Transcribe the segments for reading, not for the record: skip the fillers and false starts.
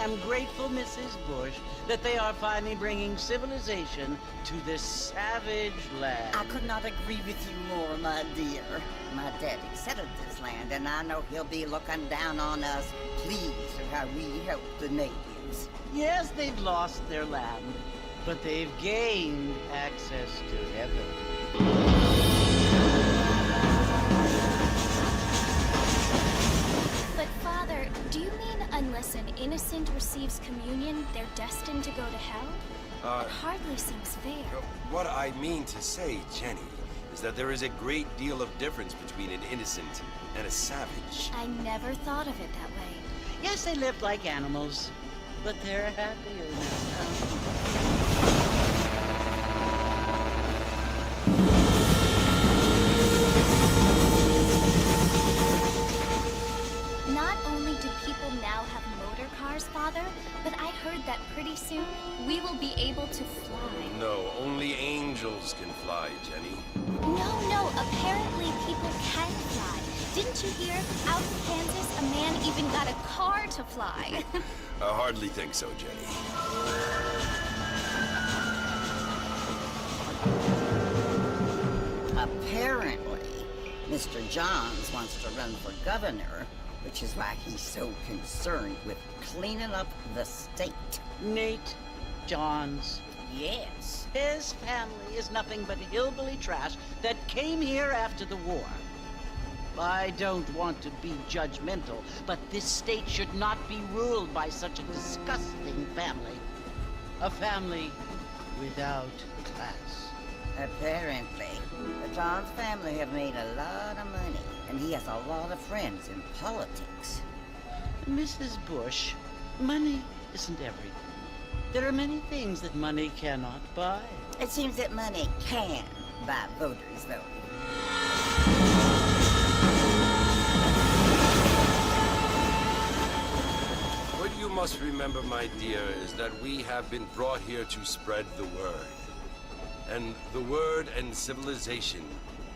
am grateful, Mrs. Bush, that they are finally bringing civilization to this savage land. I could not agree with you more, my dear. My daddy settled this land, and I know he'll be looking down on us, pleased at how we help the natives. Yes, they've lost their land, but they've gained access to heaven. But Father, do you mean unless an innocent receives communion, they're destined to go to hell? It hardly seems fair. What I mean to say, Jenny, is that there is a great deal of difference between an innocent and a savage. I never thought of it that way. Yes, they lived like animals, but they're happier now. Not only do people now have motor cars, Father, but I heard that pretty soon we will be able to fly. No, only angels can fly, Jenny. No, apparently people can fly. Didn't you hear? Out in Kansas, a man even got a car to fly. I hardly think so, Jenny. Apparently, Mr. Johns wants to run for governor, which is why he's so concerned with cleaning up the state. Nate Johns. Yes. His family is nothing but hillbilly trash that came here after the war. I don't want to be judgmental, but this state should not be ruled by such a disgusting family. A family without class. Apparently, the Johns family have made a lot of money, and he has a lot of friends in politics. Mrs. Bush, money isn't everything. There are many things that money cannot buy. It seems that money can buy voters, though. What you must remember, my dear, is that we have been brought here to spread the word. And the word and civilization,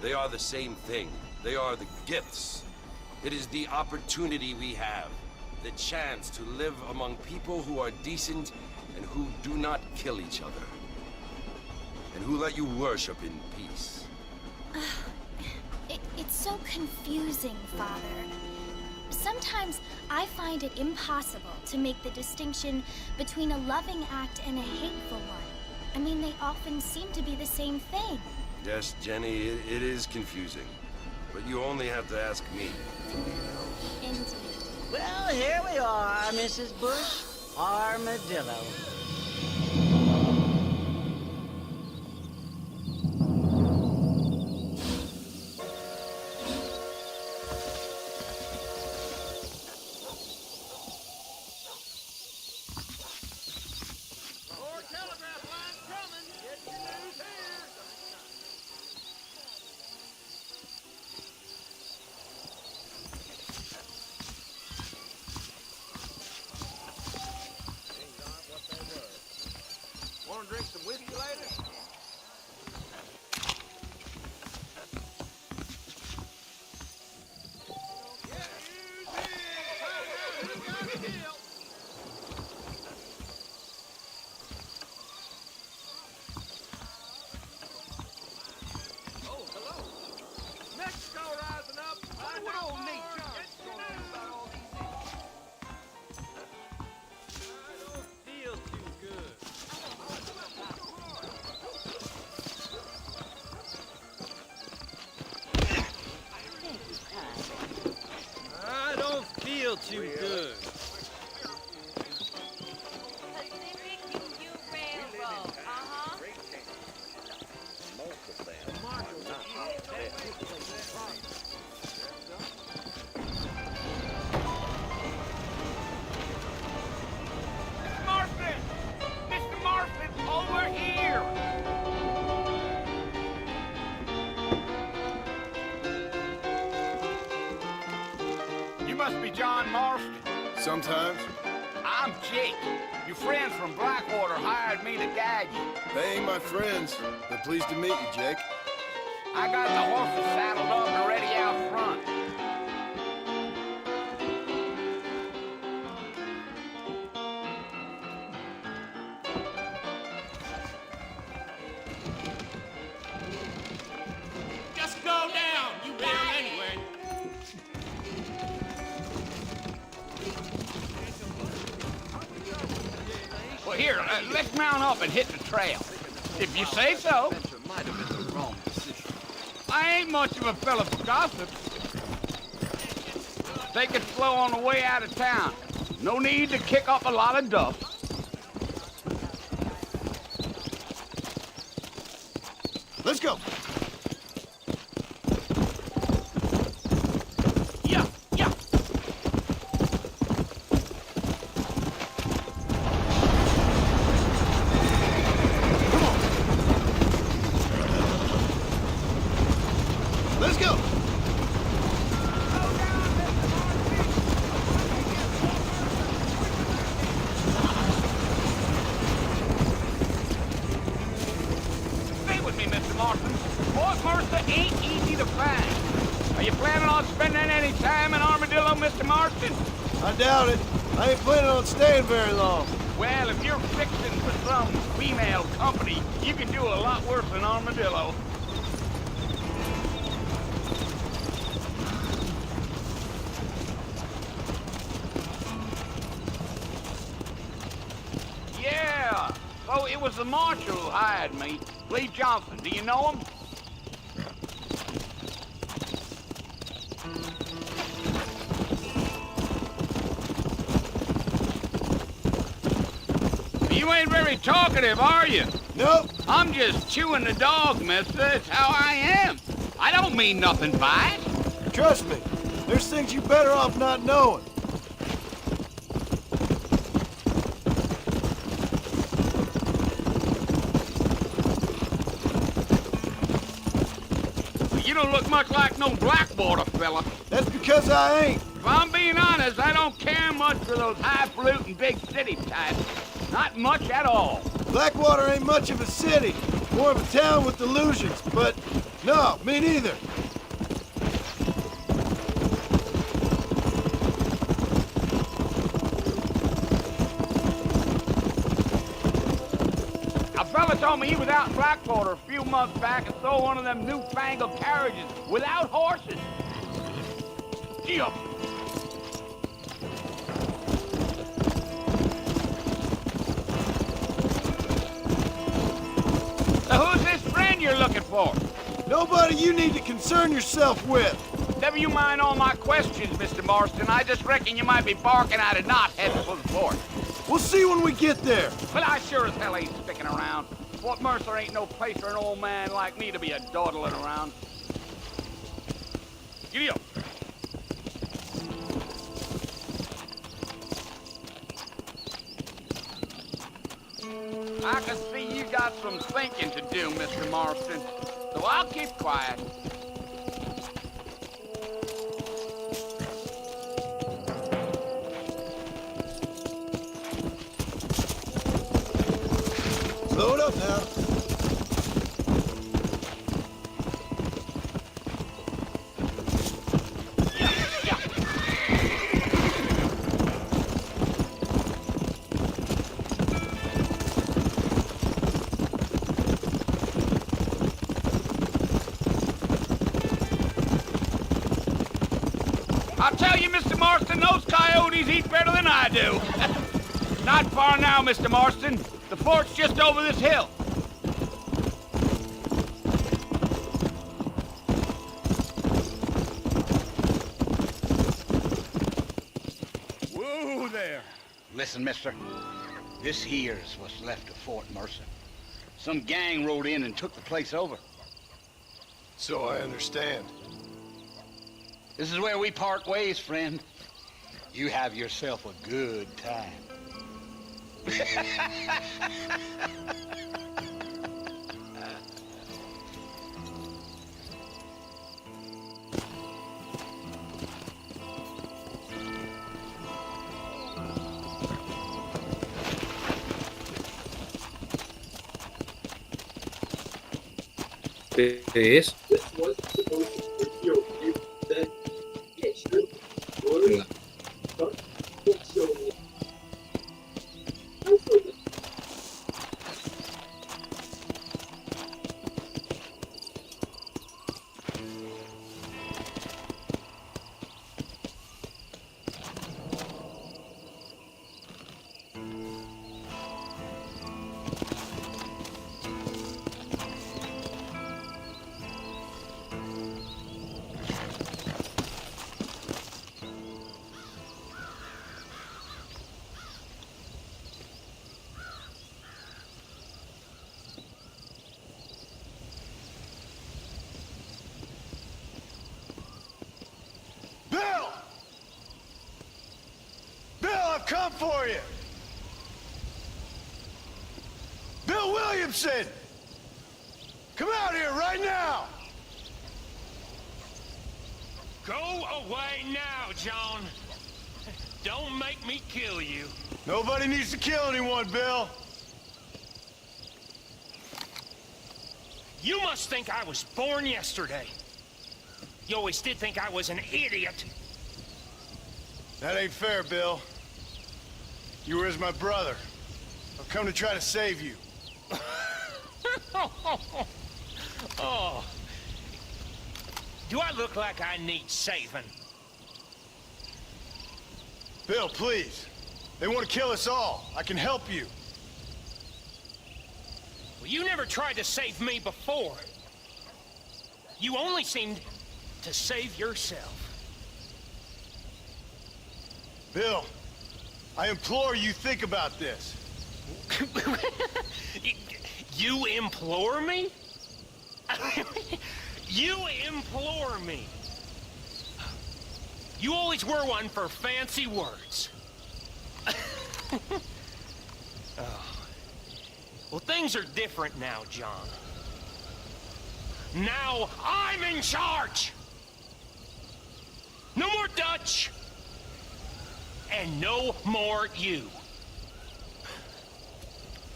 they are the same thing. They are the gifts. It is the opportunity we have, the chance to live among people who are decent and who do not kill each other. And who let you worship in peace. It's so confusing, Father. Sometimes I find it impossible to make the distinction between a loving act and a hateful one. I mean, they often seem to be the same thing. Yes, Jenny, it is confusing. But you only have to ask me. Indeed. Well, here we are, Mrs. Bush. Armadillo. Want to drink some whiskey later? Oh, hello. Mexico rising up. Wonder what old Nate Johns gonna do about all these issues. I don't feel too good. I don't feel too good. Pacific Union Railroad, Mr. Marston! Mr. Marston, over here! You must be John Marston. Sometimes. I'm Jake. Your friends from Blackwater hired me to guide you. They ain't my friends, but pleased to meet you, Jake. I got the horses saddled up and ready out front. Just go down, you will anyway. Well, here, let's mount up and hit the trail. If you say so. I ain't much of a fella for gossip. Take it slow on the way out of town. No need to kick up a lot of dust. Let's go. Yeah, yeah. Let's go. Stay with me, Mr. Marston. Fort Mercer ain't easy to find. Are you planning on spending any time in Armadillo, Mr. Marston? I doubt it. I ain't planning on staying very long. Well, if you're fixing for some female company, you can do a lot worse than Armadillo. it was the marshal who hired me, Lee Johnson. Do you know him? You ain't very talkative, are you? Nope. I'm just chewing the dog, mister. It's how I am. I don't mean nothing by it. Trust me, there's things you better off not knowing. You don't look much like no Blackwater fella. That's because I ain't. If I'm being honest, I don't care much for those highfalutin big city types. Not much at all. Blackwater ain't much of a city. More of a town with delusions, but no, me neither. A fella told me he was out in Blackwater a few months back and saw one of them newfangled carriages without horses. Gee up. So who's this friend you're looking for? Nobody you need to concern yourself with. Never you mind all my questions, Mr. Marston. I just reckon you might be barking out a knot heading for the fort. We'll see when we get there. Well, I sure as hell ain't sticking around. Fort Mercer ain't no place for an old man like me to be a dawdling around. Giddy up. I can see you got some thinking to do, Mr. Marston. So I'll keep quiet. Slow it up now. I'll tell you, Mr. Marston, those coyotes eat better than I do. Not far now, Mr. Marston. The fort's just over this hill. Whoa there. Listen, mister. This here's what's left of Fort Mercer. Some gang rode in and took the place over. So I understand. This is where we part ways, friend. You have yourself a good time. ¿Qué es? Venga. I've come for you! Bill Williamson! Come out here right now! Go away now, John. Don't make me kill you. Nobody needs to kill anyone, Bill. You must think I was born yesterday. You always did think I was an idiot. That ain't fair, Bill. You were as my brother. I've come to try to save you. Oh. Do I look like I need saving? Bill, please. They want to kill us all. I can help you. Well, you never tried to save me before. You only seemed to save yourself. Bill, I implore you think about this. You implore me? You implore me. You always were one for fancy words. Oh. Well, things are different now, John. Now I'm in charge! No more Dutch! And no more you.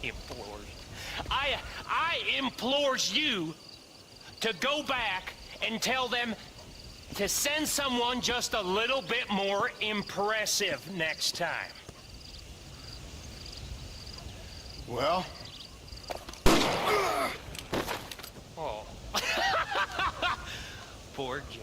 Implores. I implores you to go back and tell them to send someone just a little bit more impressive next time. Well? Oh. Poor John.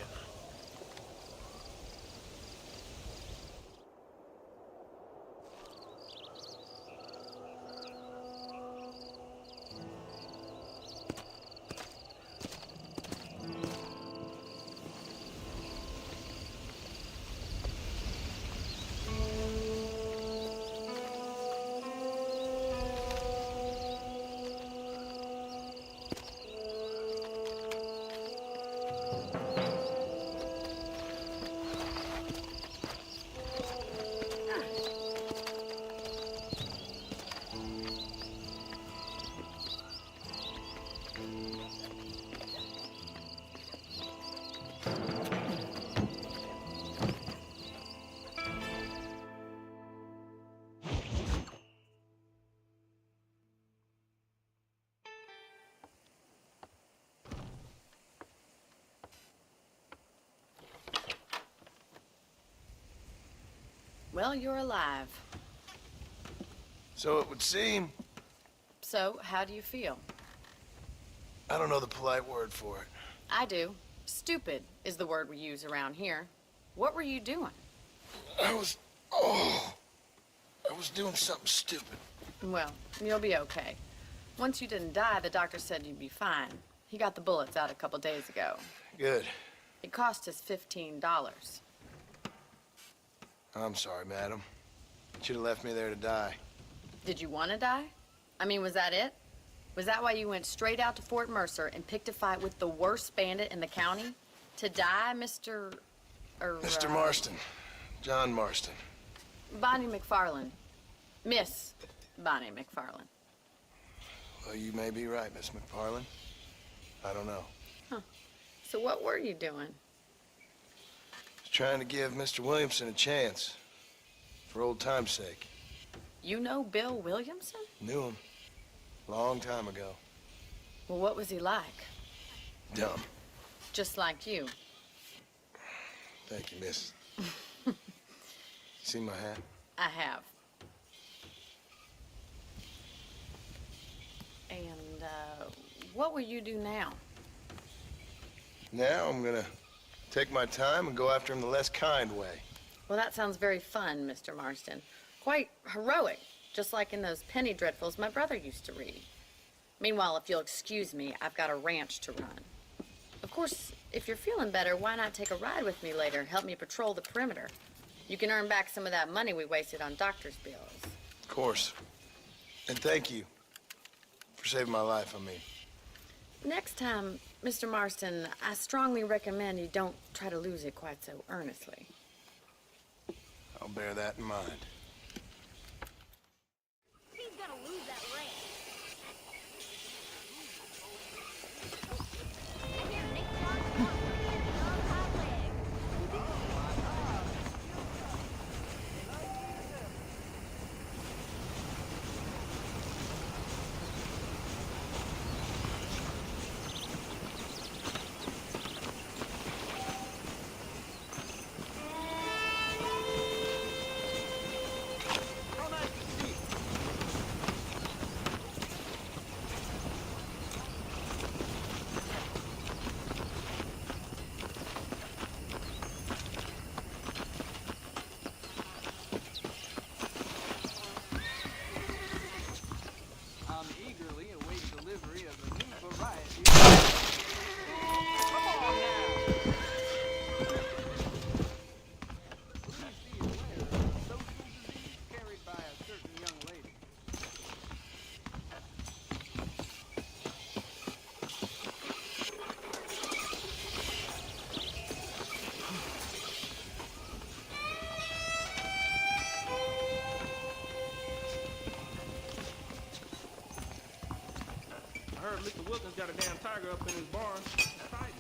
Well, you're alive. So it would seem. So, how do you feel? I don't know the polite word for it. I do. Stupid is the word we use around here. What were you doing? I was doing something stupid. Well, you'll be okay. Once you didn't die, the doctor said you'd be fine. He got the bullets out a couple days ago. Good. It cost us $15. I'm sorry, madam. Should have left me there to die. Did you want to die? I mean, was that it? Was that why you went straight out to Fort Mercer and picked a fight with the worst bandit in the county? To die, Mr. Mr. Marston. John Marston. Bonnie McFarland. Miss Bonnie McFarland. Well, you may be right, Miss McFarland. I don't know. So what were you doing? Trying to give Mr. Williamson a chance. For old time's sake. You know Bill Williamson? Knew him. Long time ago. Well, what was he like? Dumb. Just like you. Thank you, miss. See my hat? I have. And, what will you do now? Now I'm gonna take my time and go after him the less kind way. Well, that sounds very fun, Mr. Marston. Quite heroic, just like in those penny dreadfuls my brother used to read. Meanwhile, if you'll excuse me, I've got a ranch to run. Of course, if you're feeling better, why not take a ride with me later? Help me patrol the perimeter. You can earn back some of that money we wasted on doctor's bills. Of course. And thank you for saving my life, I mean. Next time, Mr. Marston, I strongly recommend you don't try to lose it quite so earnestly. I'll bear that in mind. He's gonna lose that ranch. Here, Nick Clark wants to get a dog hot leg. Wilkins got a damn tiger up in his barn. Tiger.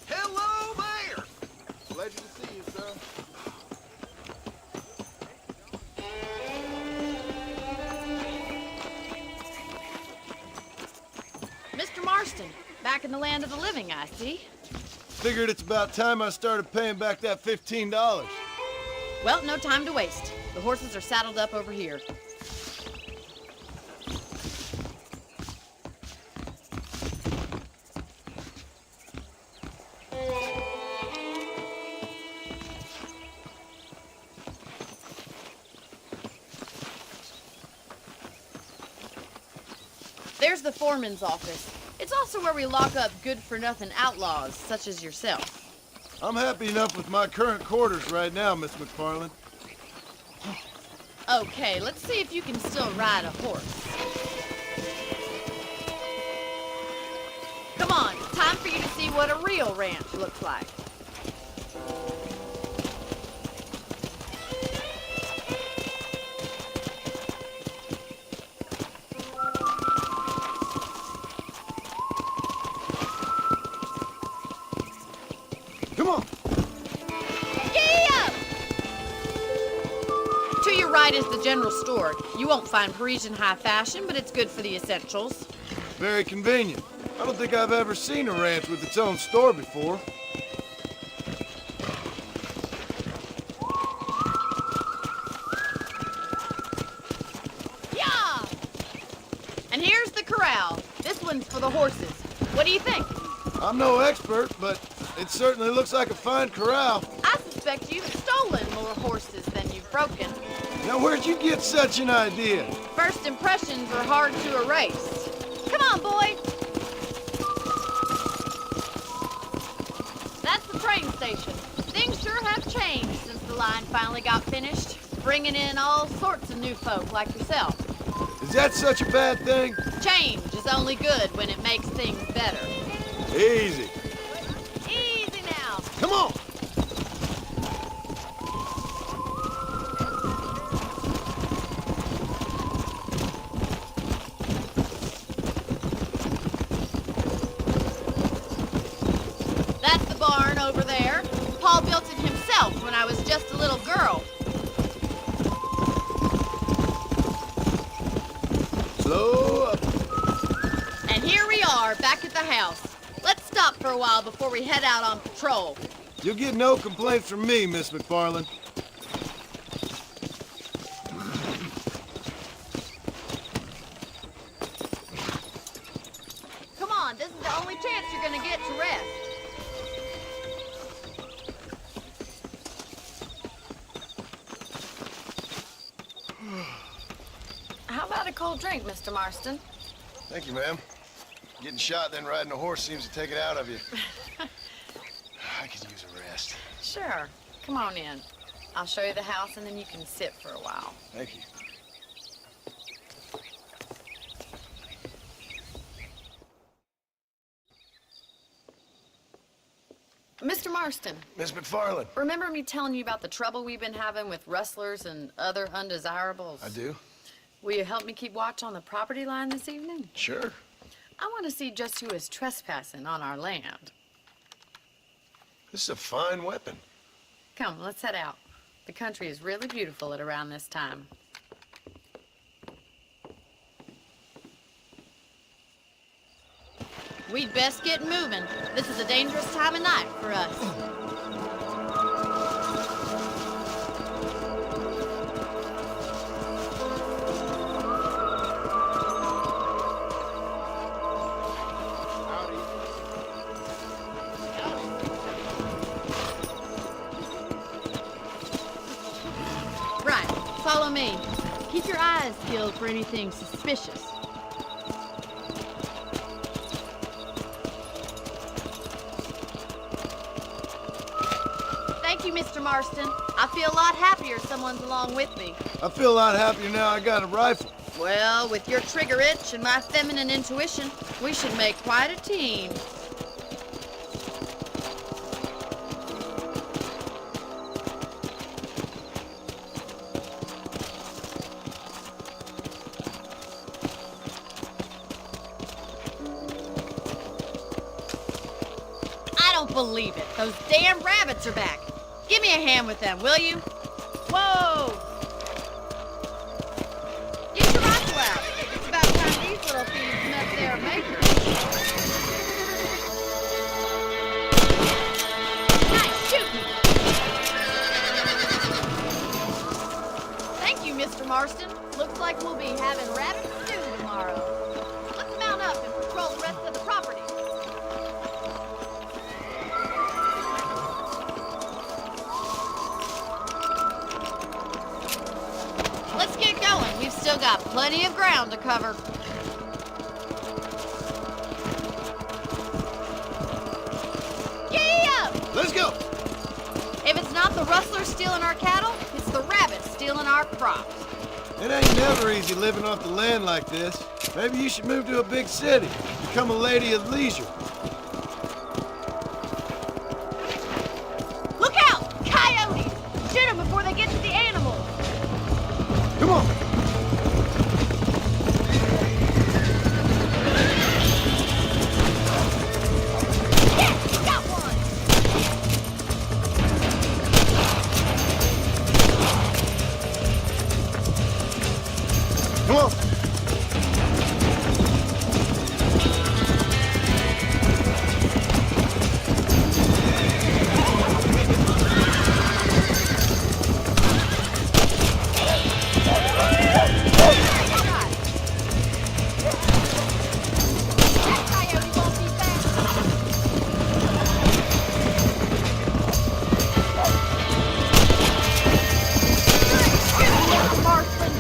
Hello there! Pleasure to see you, sir. Mr. Marston, back in the land of the living, I see. Figured it's about time I started paying back that $15. Well, no time to waste. The horses are saddled up over here. There's the foreman's office. It's also where we lock up good-for-nothing outlaws, such as yourself. I'm happy enough with my current quarters right now, Miss McFarland. Okay, let's see if you can still ride a horse. Come on, time for you to see what a real ranch looks like. Come on. Yeah! To your right is the general store. You won't find Parisian high fashion, but it's good for the essentials. Very convenient. I don't think I've ever seen a ranch with its own store before. Yeah! And here's the corral. This one's for the horses. What do you think? I'm no expert, but it certainly looks like a fine corral. I suspect you've stolen more horses than you've broken. Now, where'd you get such an idea? First impressions are hard to erase. Come on, boy. That's the train station. Things sure have changed since the line finally got finished, bringing in all sorts of new folk like yourself. Is that such a bad thing? Change is only good when it makes things better. Easy. Easy now. Come on. That's the barn over there. Paul built it himself when I was just a little girl. Slow up. And here we are, back at the house. Let's stop for a while before we head out on patrol. You'll get no complaints from me, Miss McFarland. Come on, this is the only chance you're gonna get to rest. How about a cold drink, Mr. Marston? Thank you, ma'am. Getting shot, then riding a horse seems to take it out of you. I could use a rest. Sure. Come on in. I'll show you the house and then you can sit for a while. Thank you. Mr. Marston, Miss McFarland. remember me telling you about the trouble we've been having with rustlers and other undesirables? I do? Will you help me keep watch on the property line this evening? Sure. I want to see just who is trespassing on our land. This is a fine weapon. Come, let's head out. The country is really beautiful at around this time. We'd best get moving. This is a dangerous time of night for us. eyes peeled for anything suspicious. Thank you, Mr. Marston. I feel a lot happier someone's along with me. I feel a lot happier now I got a rifle. Well, with your trigger itch and my feminine intuition, we should make quite a team. I don't believe it. Those damn rabbits are back. Give me a hand with them, will you? Whoa! Get your rifle out. It's about time these little thieves met their maker. Nice shooting! Thank you, Mr. Marston. Looks like we'll be having rabbit stew tomorrow. Let's mount up and patrol the rest of the property. Let's get going. We've still got plenty of ground to cover. Giddy up! Let's go! If it's not the rustlers stealing our cattle, it's the rabbits stealing our crops. It ain't never easy living off the land like this. Maybe you should move to a big city. Become a lady of leisure. Look out! Coyotes! Shoot them before they get to the animals. Come on! Yes! Got one! Come on! That coyote won't be back. Good, Marston.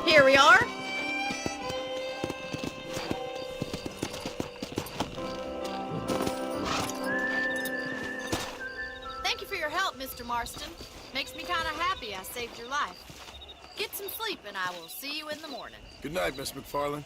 Here we are. Thank you for your help, Mr. Marston. Makes me kind of happy I saved your life. Get some sleep and I will see you in the morning. Good night, Miss McFarland.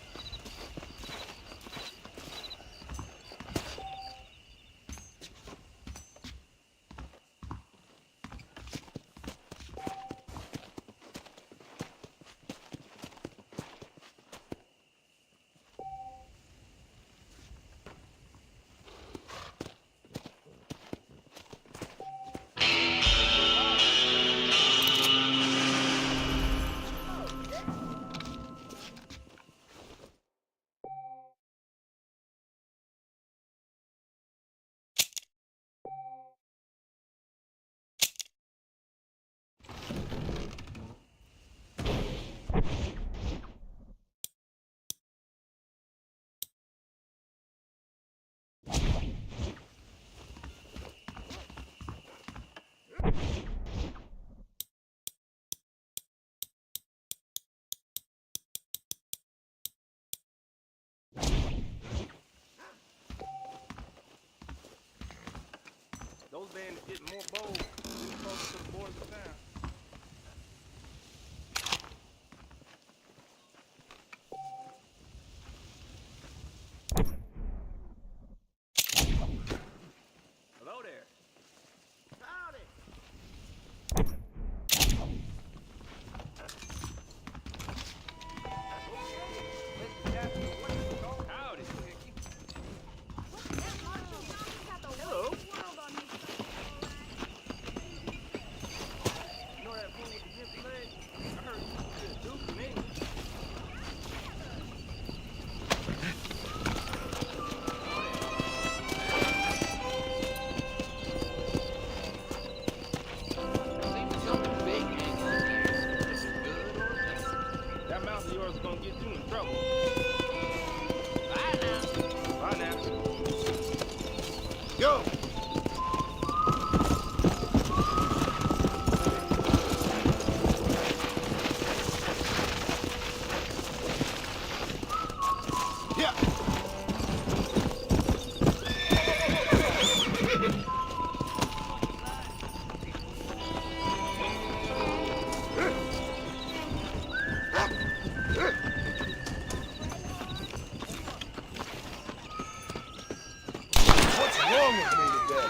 Those bandits getting more bold, getting closer to the borders of town. Hello there. Howdy. wrong with me today?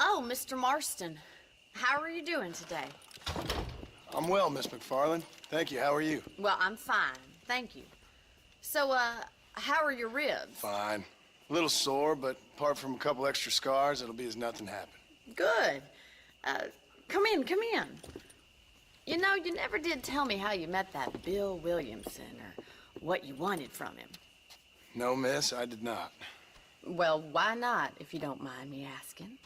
Oh, Mr. Marston. How are you doing today? I'm well, Miss McFarland. Thank you. How are you? Well, I'm fine. Thank you. So, how are your ribs? Fine. A little sore, but apart from a couple extra scars, it'll be as nothing happened. Good. Come in, come in. You know, you never did tell me how you met that Bill Williamson or what you wanted from him. No, miss, I did not. Well, why not, if you don't mind me asking?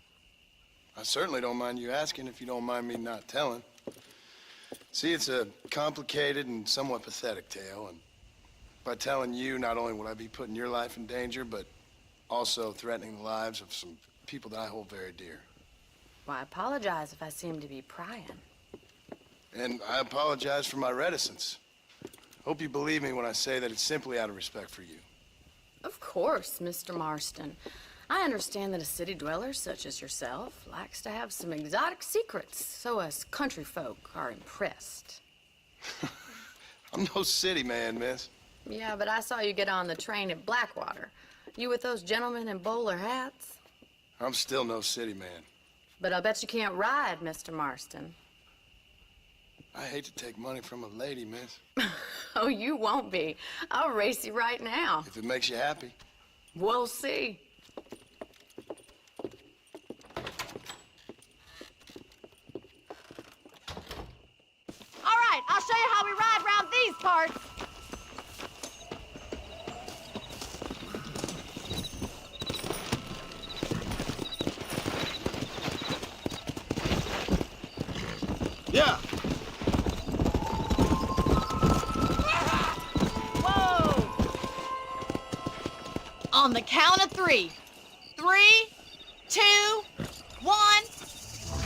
I certainly don't mind you asking if you don't mind me not telling. See, it's a complicated and somewhat pathetic tale, and by telling you, not only will I be putting your life in danger, but also threatening the lives of some people that I hold very dear. Well, I apologize if I seem to be prying. And I apologize for my reticence. Hope you believe me when I say that it's simply out of respect for you. Of course, Mr. Marston. I understand that a city dweller such as yourself likes to have some exotic secrets, so us country folk are impressed. I'm no city man, miss. Yeah, but I saw you get on the train at Blackwater. You with those gentlemen in bowler hats? I'm still no city man. But I'll bet you can't ride, Mr. Marston. I hate to take money from a lady, miss. Oh, you won't be. I'll race you right now. If it makes you happy. We'll see. All right, I'll show you how we ride around these parts. Yeah. Whoa! On the count of 3. 3, 2, 1,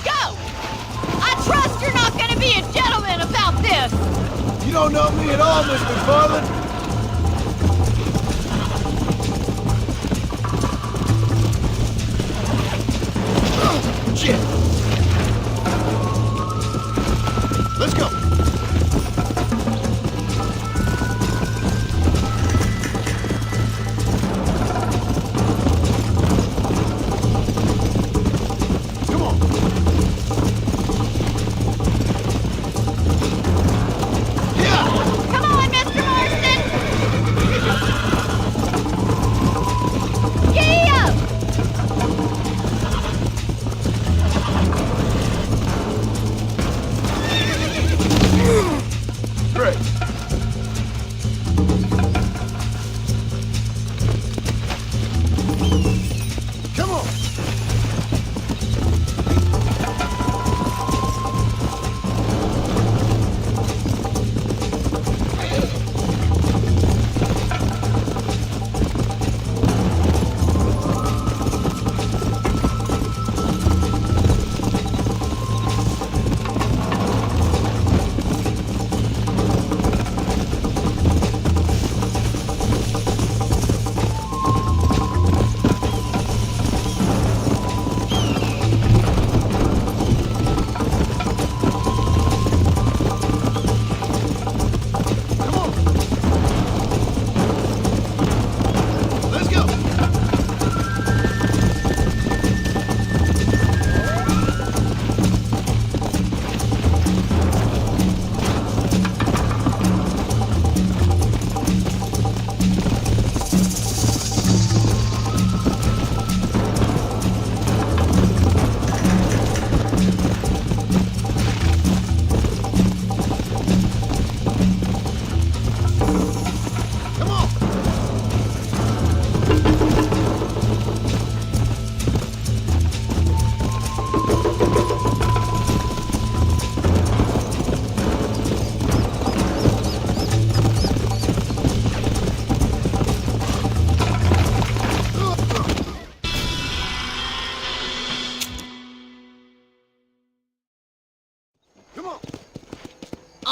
go! I trust you're not gonna be a gentleman about this! You don't know me at all, Miss McFarland. Oh, shit. Let's go. Come on. Come on, Mr. Marston!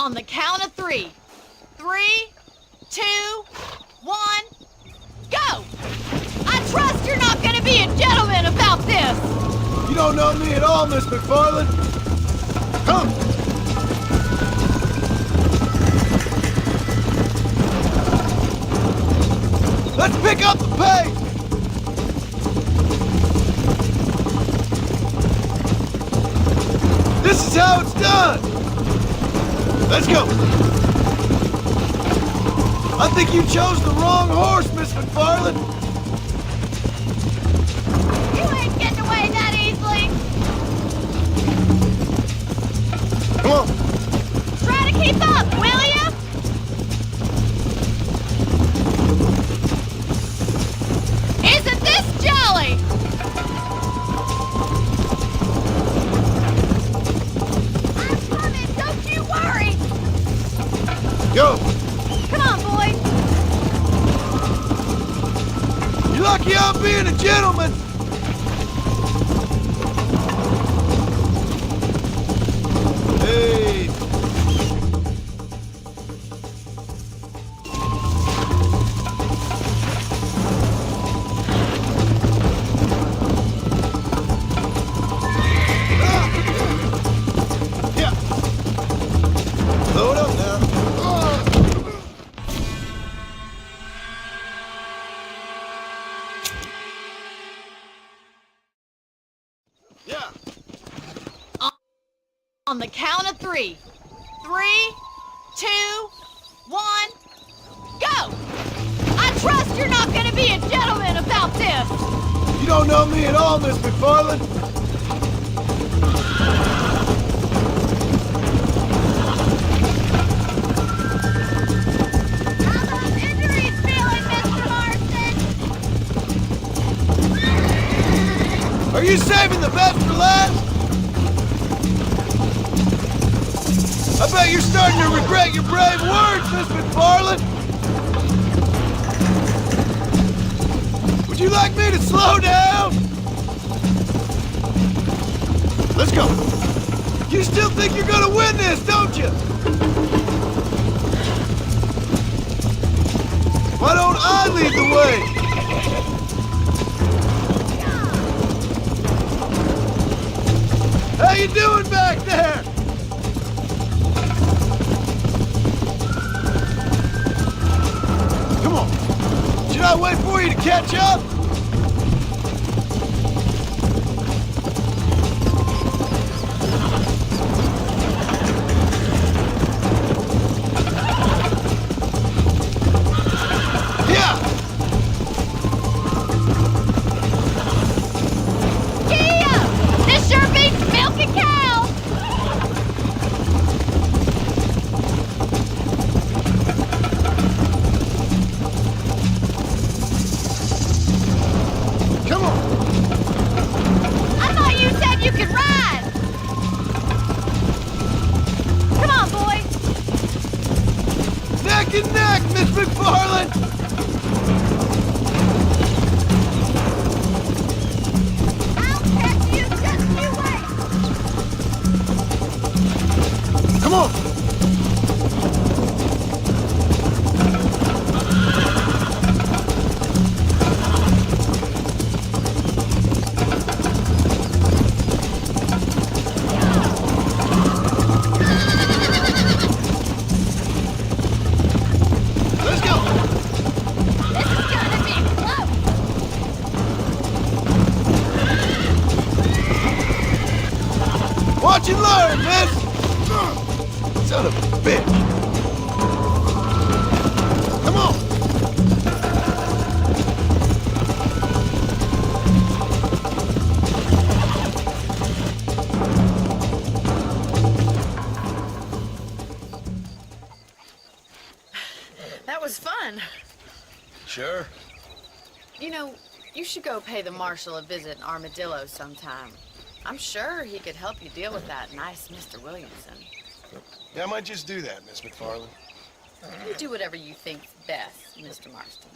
On the count of 3. 3, 2, 1, go! I trust you're not gonna be a gentleman about this! You don't know me at all, Miss McFarland. Come! Let's pick up the pace! This is how it's done! Let's go! I think you chose the wrong horse, Miss McFarland! You ain't getting away that easily! Come on! Try to keep up, will ya? Isn't this jolly? I'm coming, don't you worry! Go! Come on, boys! You're lucky I'm being a gentleman! Hey! Yeah! Load up now. Yeah! On the count of 3. 3, 2, 1, go! I trust you're not gonna be a gentleman about this! You don't know me at all, Miss McFarland. How those injuries feeling, Mr. Marston? Are you saving the best for last? I bet you're starting to regret your brave words, Miss McFarland! Would you like me to slow down? Let's go! You still think you're gonna win this, don't you? Why don't I lead the way? How you doing back there? Come on. Should I wait for you to catch up? Yeah! Kia! This sure beats milk a cow! Come on! I thought you said you could ride! Come on, boys! Neck and neck, Miss McFarland! I'll catch you, just you wait! Come on! Let's go! This is gonna be close! Watch and learn, miss! Son of a bitch! Come on! That was fun. Sure. You know, you should go pay the marshal a visit in Armadillo sometime. I'm sure he could help you deal with that nice Mr. Williamson. Yeah, I might just do that, Miss McFarland. You do whatever you think's best, Mr. Marston.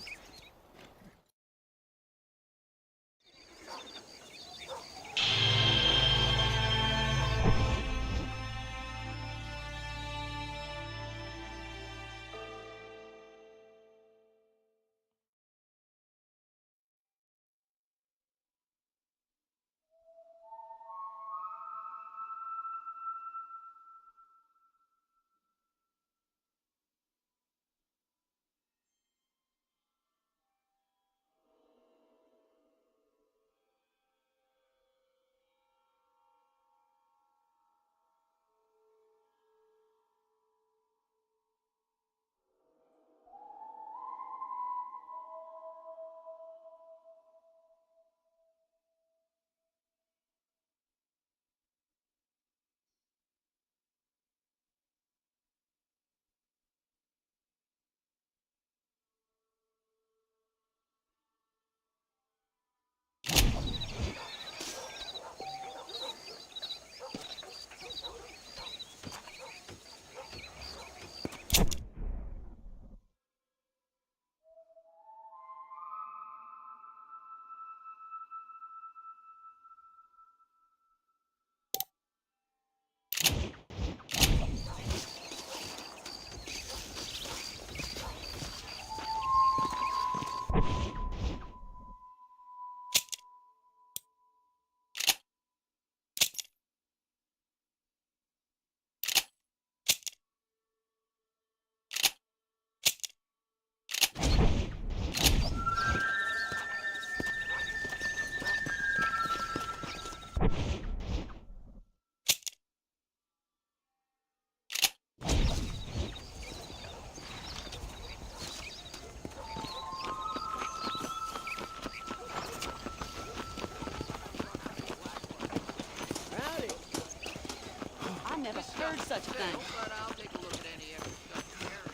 such a thing. But I'll take a look at any extra stuff you're carrying.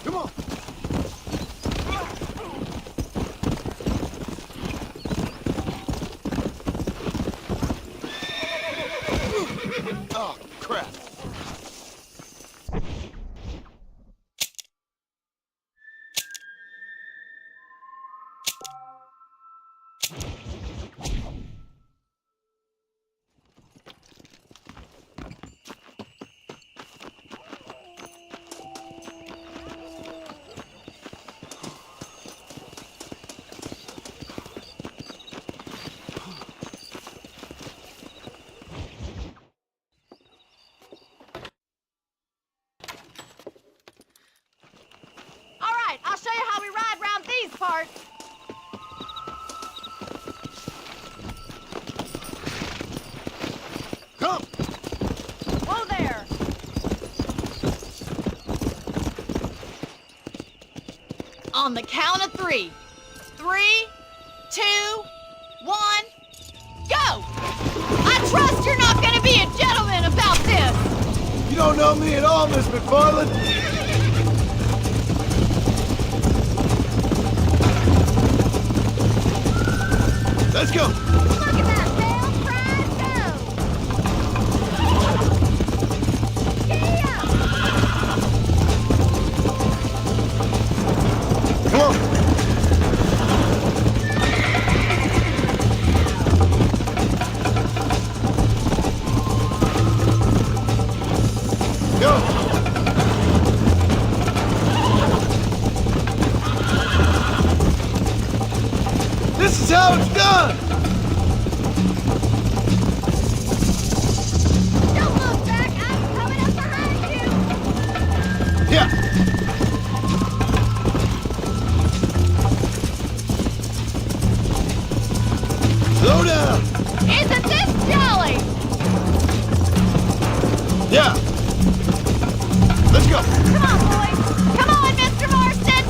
Come on. Oh, crap. All right, I'll show you how we ride round these parts. Come. Whoa there. On the count of 3. 3, 2, 1, go! I trust you're not gonna be a gentleman about this! You don't know me at all, Miss McFarland. Let's go. Look at that, Bill! Fries, go! Yeah! Come on. Go. This is how it's done. Don't look back! I'm coming up behind you! Yeah. Slow down. Isn't this jolly? Yeah. Let's go. Come on, boys. Come on, Mr. Marston.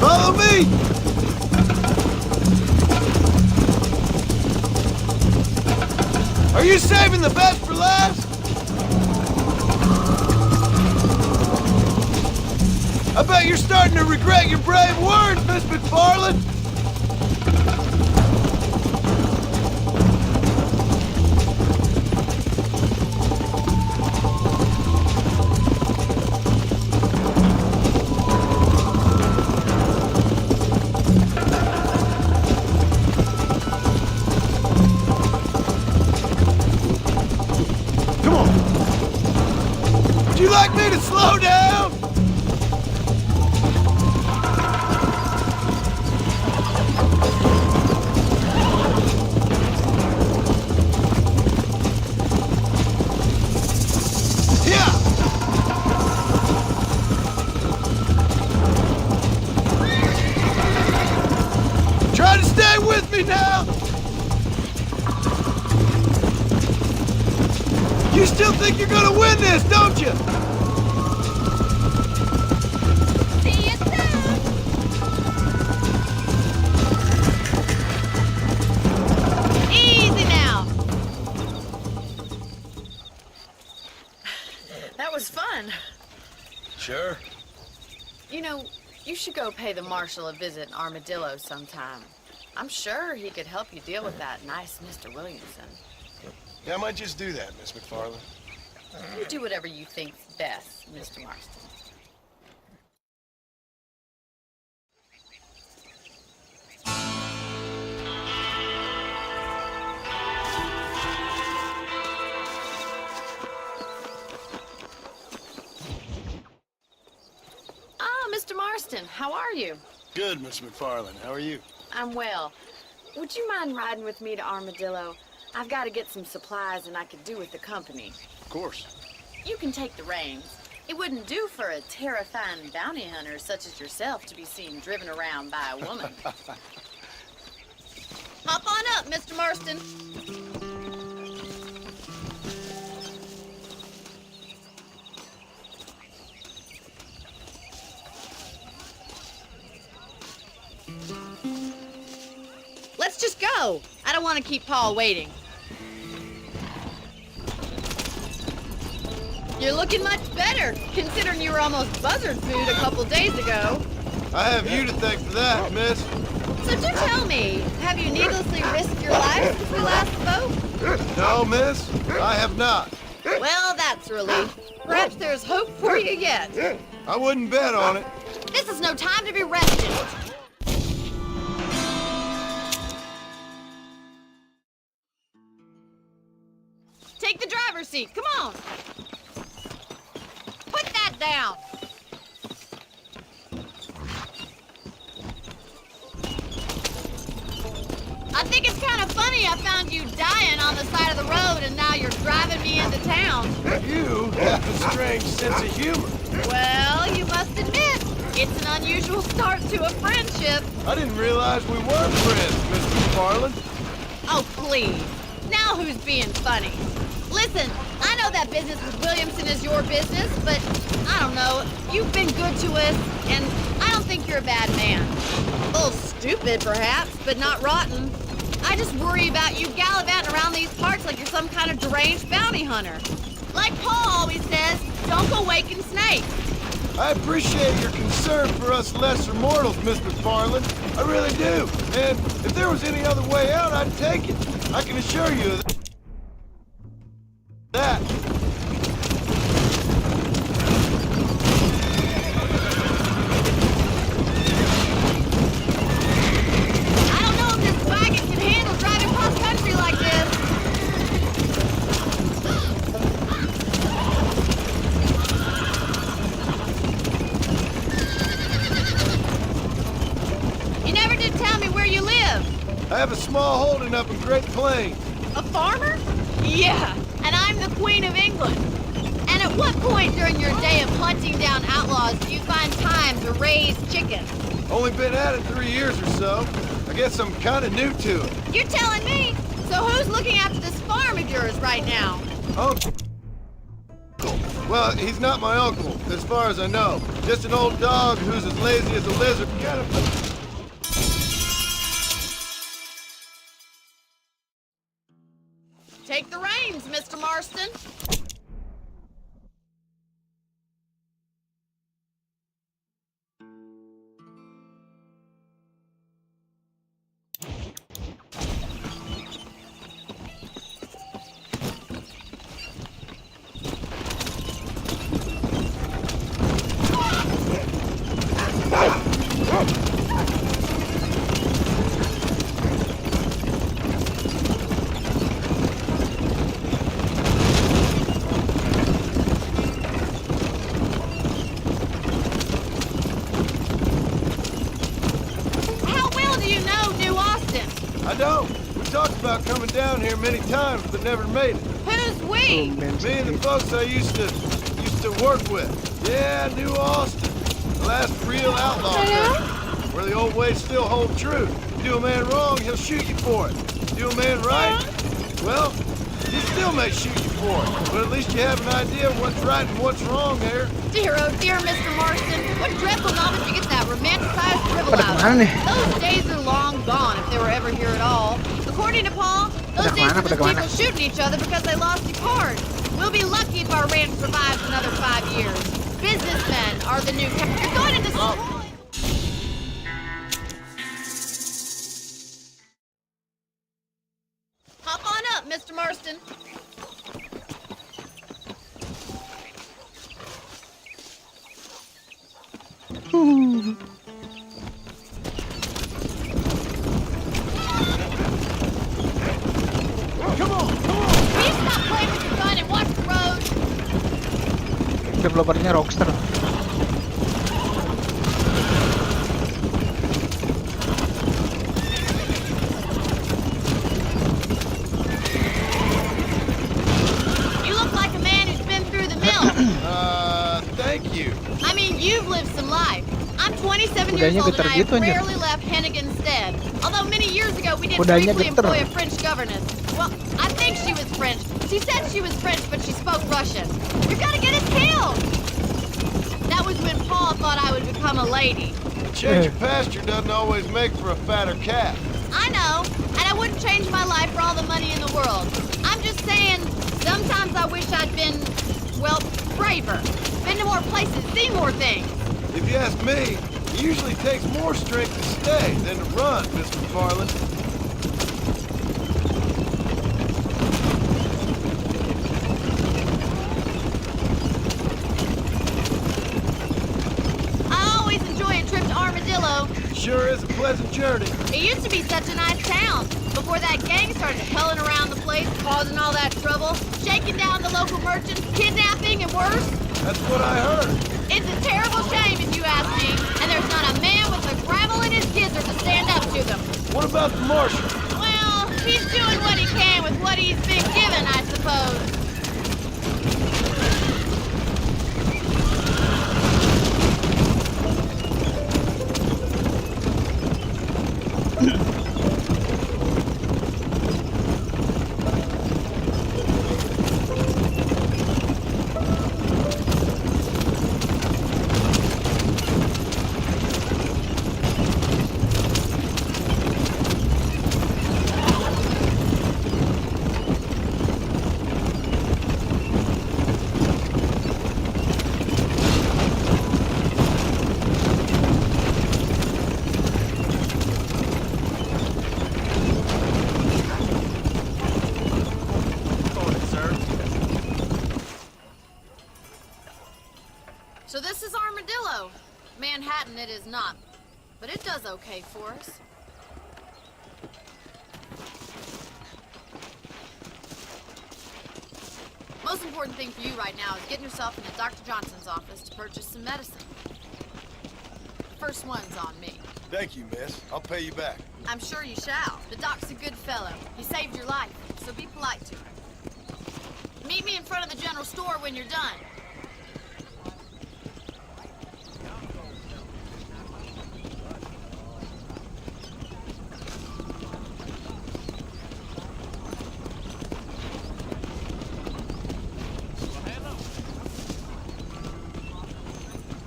Follow me. Are you saving the best for last? I bet you're starting to regret your brave words, Miss McFarland. Come on. Would you like me to slow down? Yeah. Try to stay with me now. You still think you're gonna win this, don't you? See you soon! Easy now. That was fun. Sure. You know, you should go pay the marshal a visit in Armadillo sometime. I'm sure he could help you deal with that nice Mr. Williamson. Yeah, I might just do that, Miss McFarland. You do whatever you think's best, Mr. Marston. Marston, how are you? Good, Miss McFarland. How are you? I'm well. Would you mind riding with me to Armadillo? I've got to get some supplies and I could do with the company. Of course. You can take the reins. It wouldn't do for a terrifying bounty hunter such as yourself to be seen driven around by a woman. Hop on up, Mr. Marston. Let's just go. I don't want to keep Paul waiting. You're looking much better, considering you were almost buzzard food a couple days ago. I have you to thank for that, miss. So do tell me, have you needlessly risked your life since we last spoke? No, miss, I have not. Well, that's a relief. Perhaps there's hope for you yet. I wouldn't bet on it. This is no time to be resting. Take the driver's seat, come on. Put that down. I think it's kind of funny I found you dying on the side of the road and now you're driving me into town. You have a strange sense of humor. Well, you must admit, it's an unusual start to a friendship. I didn't realize we weren't friends, Mr. McFarland. Oh, please. Now who's being funny? Listen, I know that business with Williamson is your business, but I don't know. You've been good to us, and I don't think you're a bad man. A little stupid, perhaps, but not rotten. I just worry about you gallivanting around these parts like you're some kind of deranged bounty hunter. Like Paul always says, don't go waking snakes. I appreciate your concern for us lesser mortals, Miss McFarland. I really do. And if there was any other way out, I'd take it. I can assure you of that. I don't know if this wagon can handle driving cross country like this. You never did tell me where you live. I have a small holding up in Great Plains. A farmer? Yeah, and I'm the Queen of England. And at what point during your day of hunting down outlaws do you find time to raise chickens? Only been at it 3 years or so. I guess I'm kind of new to it. You're telling me? So who's looking after this farm of yours right now? Uncle. Well, he's not my uncle, as far as I know. Just an old dog who's as lazy as a lizard. Kind of... Take the reins, Mr. Marston. I don't. We talked about coming down here many times, but never made it. Who's we? Me and the folks I used to work with. Yeah, New Austin. The last real outlaw country, where the old ways still hold true. You do a man wrong, he'll shoot you for it. Do a man right, well, he still may shoot you for it. But at least you have an idea of what's right and what's wrong there. Dear, oh dear, Mr. Marston. What dreadful moment you get that romanticized drivel out. Those days are long gone, if they were ever here at all. According to Paul, those days were just people shooting each other because they lost a card. We'll be lucky if our ranch survives another 5 years. Businessmen are the new... You're going to destroy... Hop on up, Mr. Marston. Come on! Please stop playing with your gun and watch the road. Developernya Rockstar. I'm 27 years Kudanya old and getar I have gitu, anjir. rarely left Hennigan's stead. Although many years ago we did Kudanya briefly getar. employ a French governess. Well, I think she was French. She said she was French, but she spoke Russian. You're gonna get us killed! That was when Paul thought I would become a lady. A change of pasture doesn't always make for a fatter calf. I know, and I wouldn't change my life for all the money in the world. I'm just saying, sometimes I wish I'd been, well, braver. Been to more places, seen more things. If you ask me, it usually takes more strength to stay than to run, Miss McFarland. I always enjoy a trip to Armadillo. Sure is a pleasant journey. It used to be such a nice town. Before that gang started helling around the place, causing all that trouble, shaking down the local merchants, kidnapping, and worse. That's what I heard. It's a terrible shame if you ask me, and there's not a man with a gravel in his gizzard to stand up to them. What about the marshal? Well, he's doing what he can with what he's been given, I suppose. So this is Armadillo. Manhattan it is not, but it does okay for us. Most important thing for you right now is getting yourself into Dr. Johnson's office to purchase some medicine. First one's on me. Thank you, miss. I'll pay you back. I'm sure you shall. The doc's a good fellow. He saved your life, so be polite to him. Meet me in front of the general store when you're done.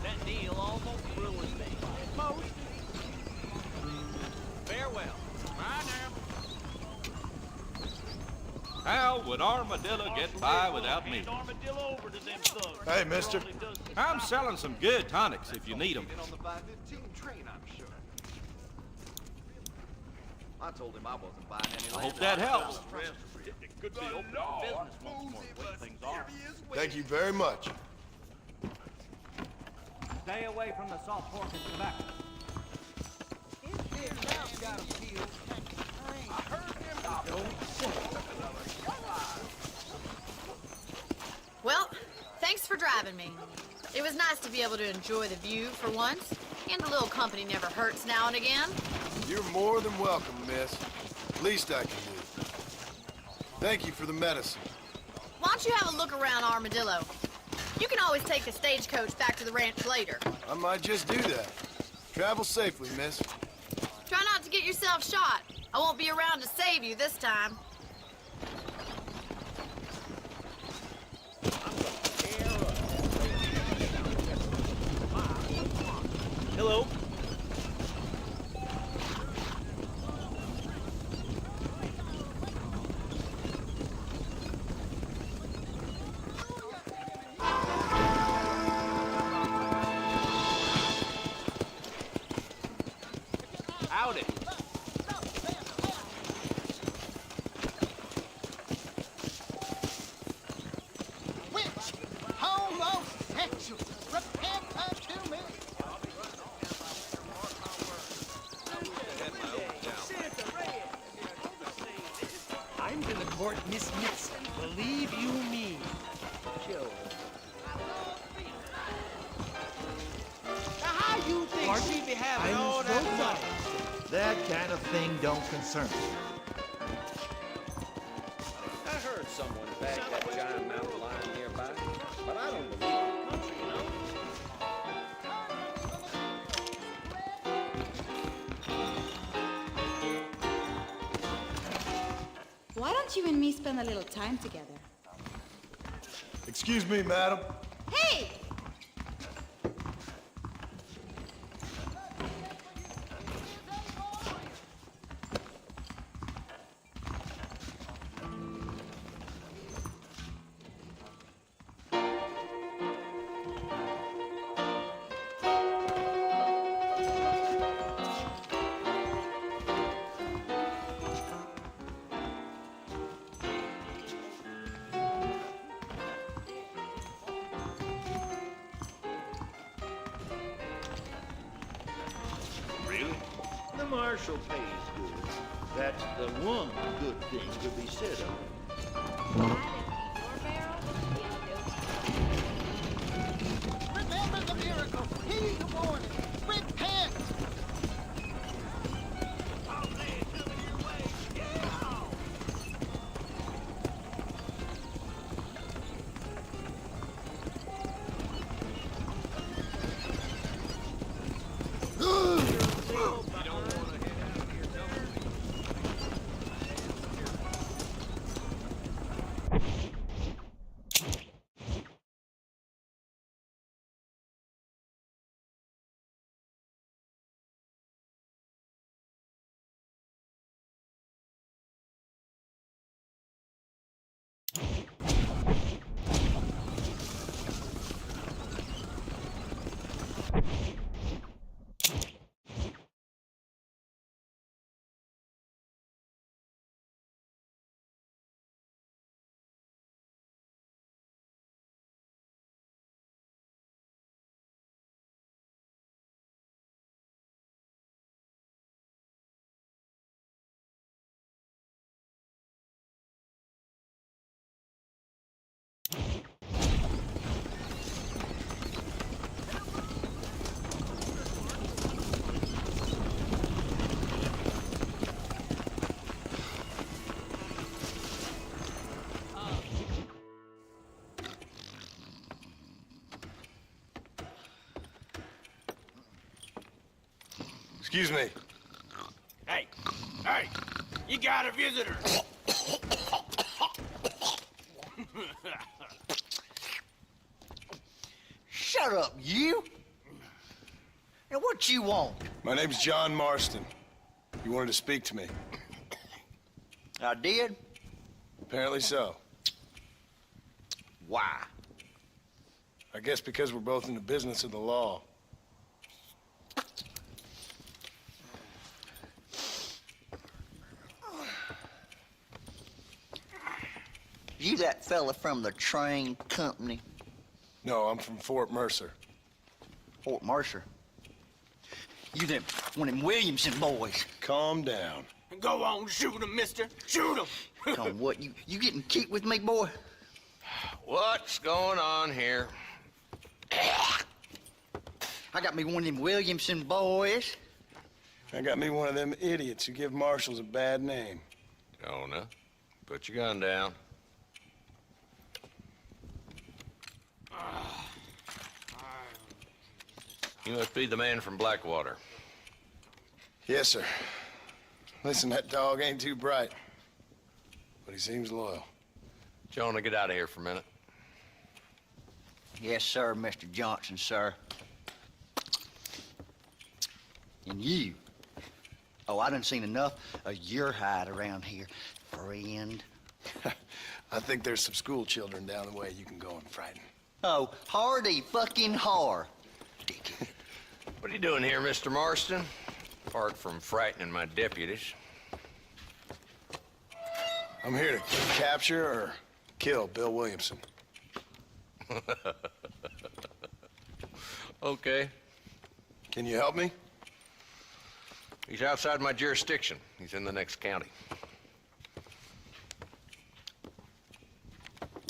That deal almost ruined me. Most. Farewell. Bye now. How would Armadillo get by without me? Hey, mister. I'm selling some good tonics if you need them. On the 5:15 train, I'm sure. I told him I wasn't buying any I land. hope that helps. Could be open for business once more, the way things are. Thank you very much. Stay away from the salt pork and tobacco. Well, thanks for driving me. It was nice to be able to enjoy the view for once, and a little company never hurts now and again. You're more than welcome, miss. Least I can do. Thank you for the medicine. Why don't you have a look around Armadillo? You can always take the stagecoach back to the ranch later. I might just do that. Travel safely, miss. Try not to get yourself shot. I won't be around to save you this time. Hello. Howdy. Witch, homosexual, repent unto me. I'm gonna court Miss Nixon, believe you me. Joe. Now how you think she'd be having all that money? That kind of thing don't concern me. I heard someone bagged that giant mountain lion nearby, but I don't believe it. don't you and me spend a little time together? Excuse me, madam. Hey! Really? The marshal pays good. That's the one good thing to be said of him. Remember the miracle. Heed the warning. Repent. Excuse me. Hey, you got a visitor. Shut up, you! And what you want? My name's John Marston. You wanted to speak to me. I did? Apparently so. Why? I guess because we're both in the business of the law. You that fella from the train company? No, I'm from Fort Mercer. Fort Mercer? You them, one of them Williamson boys. Calm down. Go on, shoot him, mister. Shoot him. Come what, you getting cute with me, boy? What's going on here? I got me one of them Williamson boys. I got me one of them idiots who give marshals a bad name. Jonah, put your gun down. You must be the man from Blackwater. Yes, sir. Listen, that dog ain't too bright, but he seems loyal. Jonah, get out of here for a minute. Yes, sir, Mr. Johnson, sir. And you. Oh, I done seen enough of your hide around here, friend. I think there's some school children down the way you can go and frighten. Oh, hardy fucking har. What are you doing here, Mr. Marston? Apart from frightening my deputies. I'm here to capture or kill Bill Williamson. Okay. Can you help me? He's outside my jurisdiction. He's in the next county.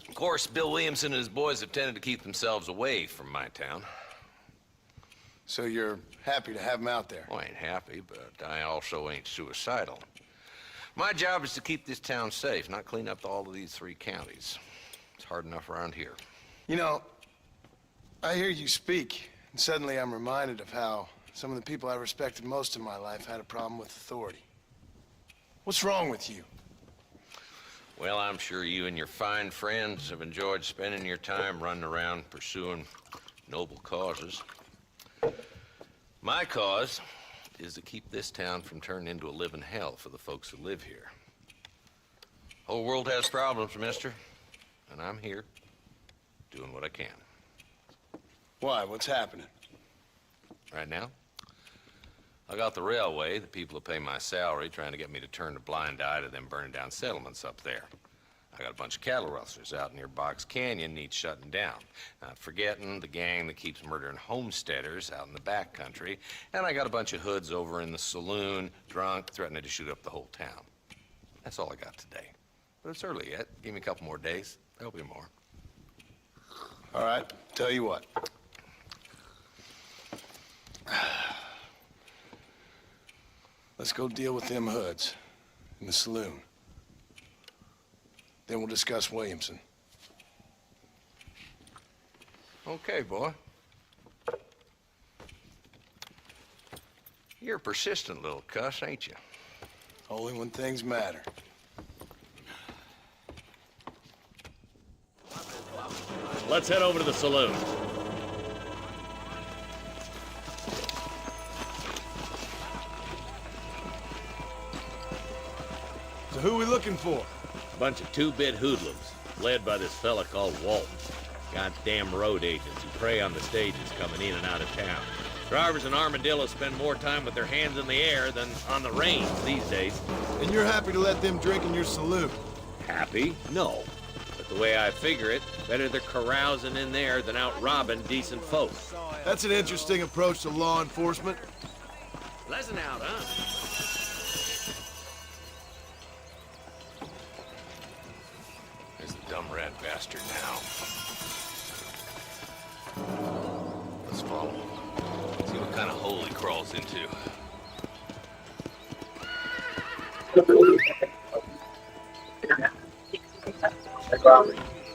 Of course, Bill Williamson and his boys have tended to keep themselves away from my town. So you're happy to have him out there? Well, I ain't happy, but I also ain't suicidal. My job is to keep this town safe, not clean up all of these 3 counties. It's hard enough around here. You know, I hear you speak, and suddenly I'm reminded of how some of the people I respected most in my life had a problem with authority. What's wrong with you? Well, I'm sure you and your fine friends have enjoyed spending your time running around pursuing noble causes. My cause is to keep this town from turning into a living hell for the folks who live here. Whole world has problems, mister, and I'm here doing what I can. Why? What's happening? Right now, I got the railway, the people who pay my salary, trying to get me to turn a blind eye to them burning down settlements up there. I got a bunch of cattle rustlers out near Box Canyon needs shutting down. Not forgetting the gang that keeps murdering homesteaders out in the back country. And I got a bunch of hoods over in the saloon, drunk, threatening to shoot up the whole town. That's all I got today. But it's early yet. Give me a couple more days. There'll be more. All right, tell you what. Let's go deal with them hoods in the saloon. Then we'll discuss Williamson. Okay, boy. You're a persistent little cuss, ain't you? Only when things matter. Let's head over to the saloon. So who are we looking for? Bunch of two-bit hoodlums, led by this fella called Walton. Goddamn road agents who prey on the stages coming in and out of town. Drivers in Armadillo spend more time with their hands in the air than on the reins these days. And you're happy to let them drink in your saloon? Happy? No. But the way I figure it, better they're carousing in there than out robbing decent folk. That's an interesting approach to law enforcement. Pleasant out, huh? There's the dumb rat bastard now. Let's follow him. See what kind of hole he crawls into.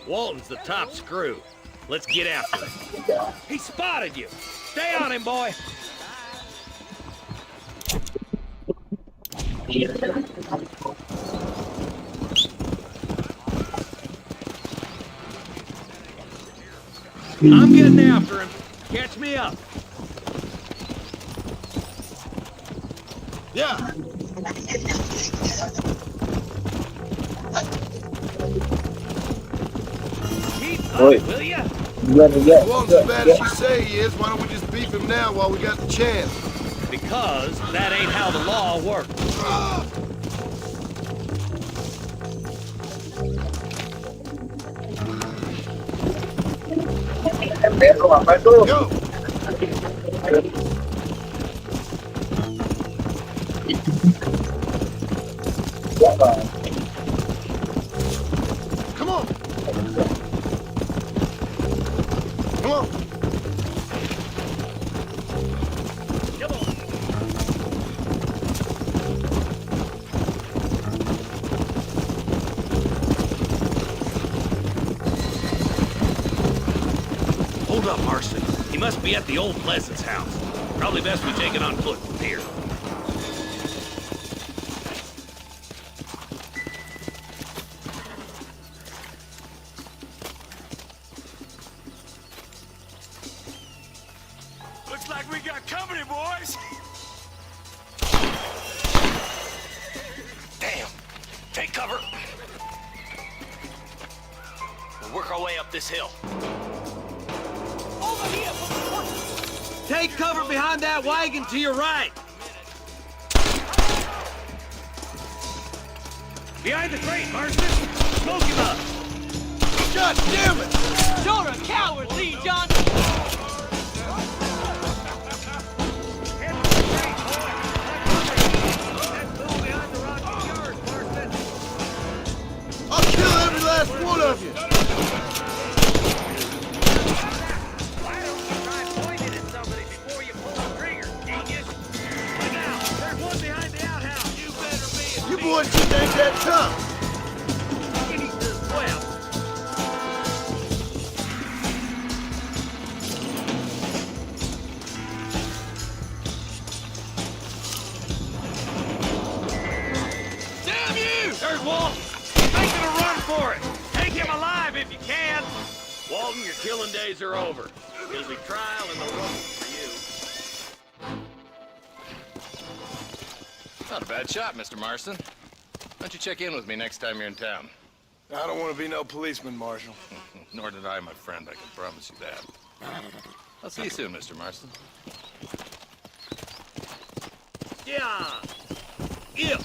Walton's the top screw. Let's get after him. He spotted you. Stay on him, boy. I'm getting after him. Catch me up. Yeah. Keep up, will ya? If Walton's as bad as you say he is, why don't we just beef him now while we got the chance? Because that ain't how the law works. Go! Come on! Come on! Hold up, Marston. He must be at the old Pleasance house. Probably best we take it on foot from here. Looks like we got company, boys. Damn. Take cover. We'll work our way up this hill. Over here! Take cover behind that wagon to your right. Behind the crate, Marston. Smoke him up. God damn it! You're a coward, Lee Johnson! I'll kill every last one of you! Why don't you try pointing at somebody before you pull the trigger, genius? Look out! There's one behind the outhouse. You better be. You boys just ain't that tough! Well. Damn you! There's Walt! He's making a run for it! Take him alive if you can! Walton, your killing days are over. It'll be trial in the road for you. Not a bad shot, Mr. Marston. Why don't you check in with me next time you're in town? I don't want to be no policeman, Marshal. Nor did I, my friend. I can promise you that. I'll see you soon, Mr. Marston. Yeah! Yeah!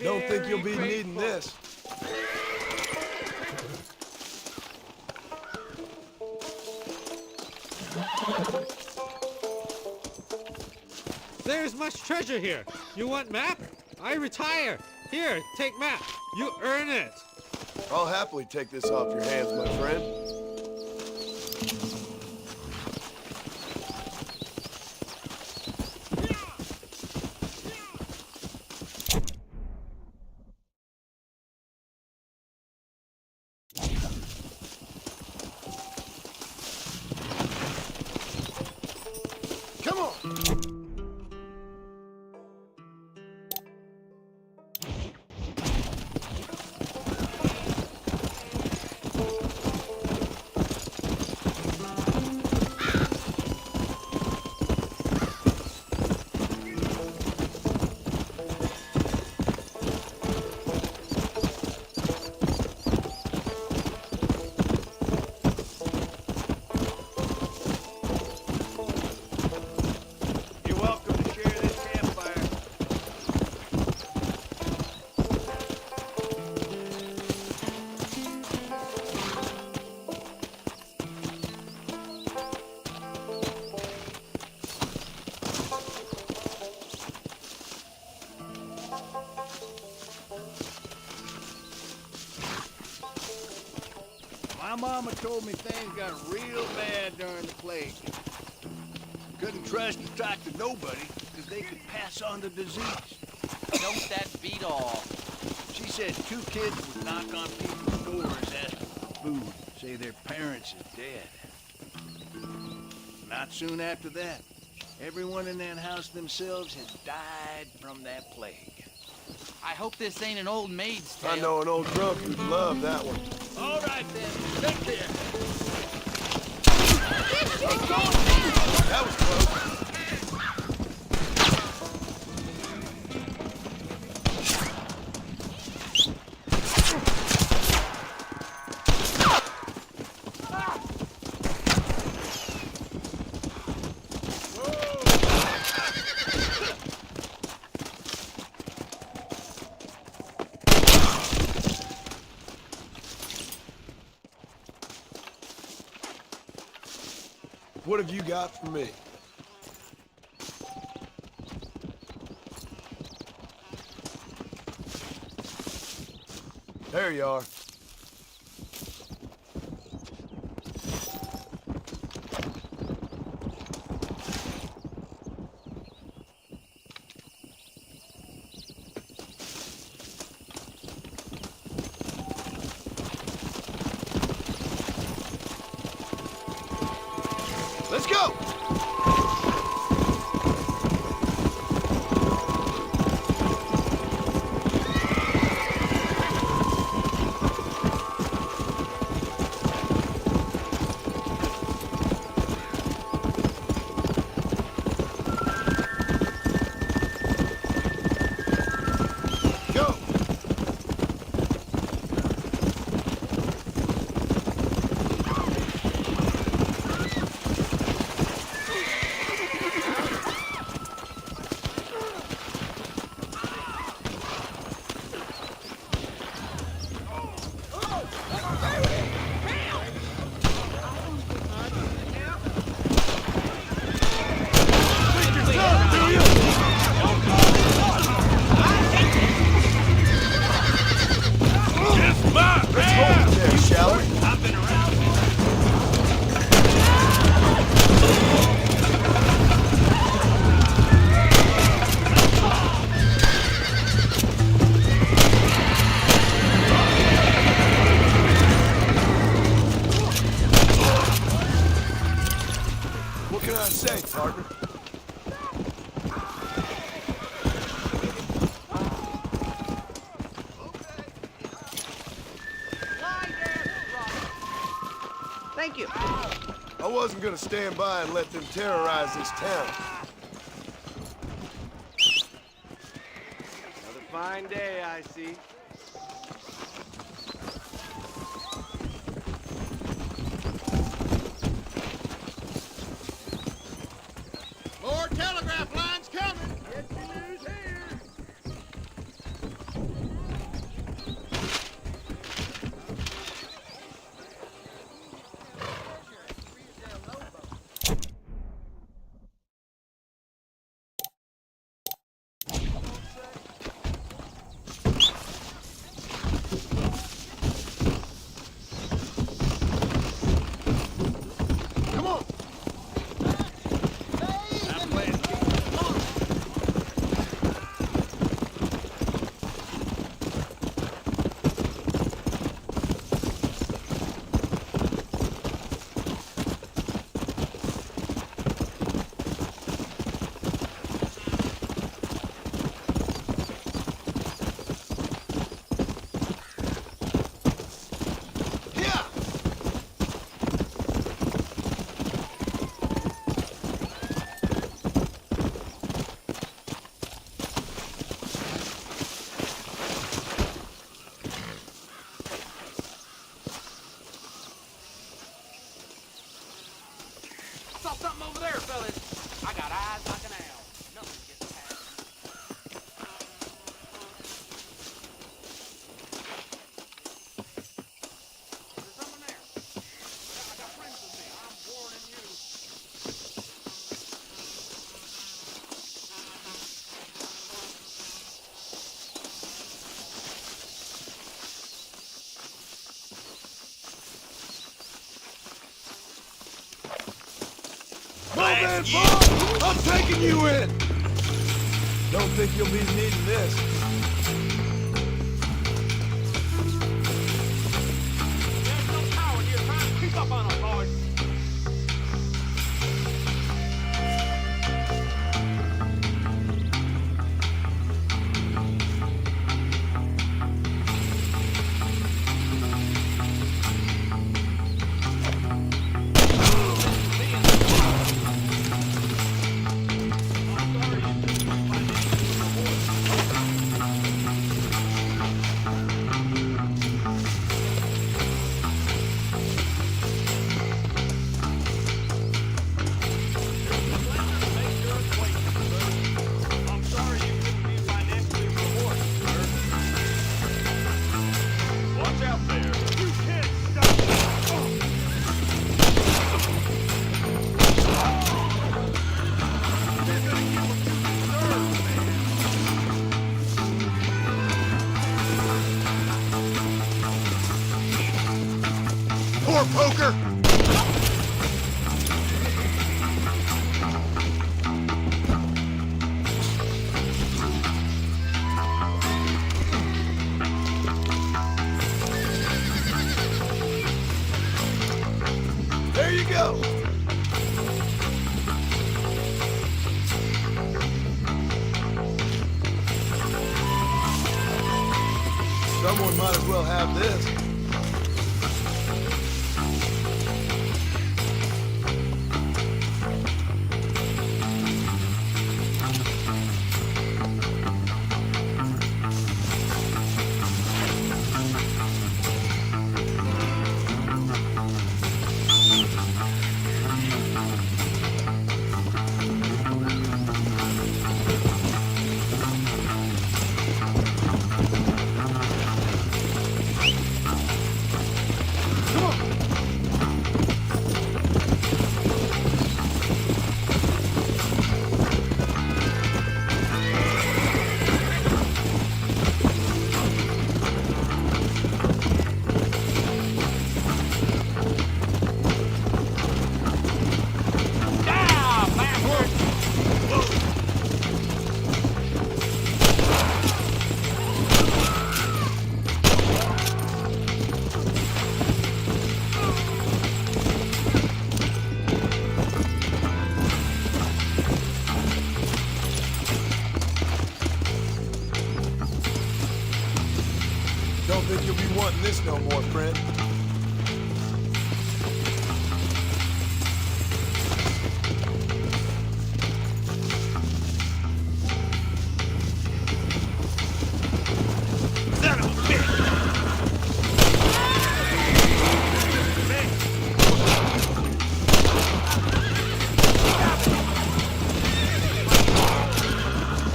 Don't think you'll be needing this. There's much treasure here. You want map? I retire. Here, take map. You earn it. I'll happily take this off your hands, my friend. Come on! My mama told me things got real bad during the plague. Couldn't trust to talk to nobody, because they could pass on the disease. Don't that beat all? She said 2 kids would knock on people's doors asking for food, say their parents is dead. Not soon after that, everyone in that house themselves had died from that plague. I hope this ain't an old maid's tale. I know an old drunk who'd love that one. All right, then. Take care. That was close. What have you got for me? There you are. Let's go! What can I say, partner? Thank you. I wasn't gonna stand by and let them terrorize this town. Another fine day, I see. More telegraph lines coming! Get your news here! Come on! Saw something over there, fellas. I got eyes like an owl. Nothing gets past me. There's someone there. I got friends with me. I'm warning you. man, Paul! I'm taking you in! Don't think you'll be needing this. There's no power here. Trying to creep up on us, boys. Poor poker! There you go! Someone might as well have this. Don't think you'll be wanting this no more, friend. Son of a bitch!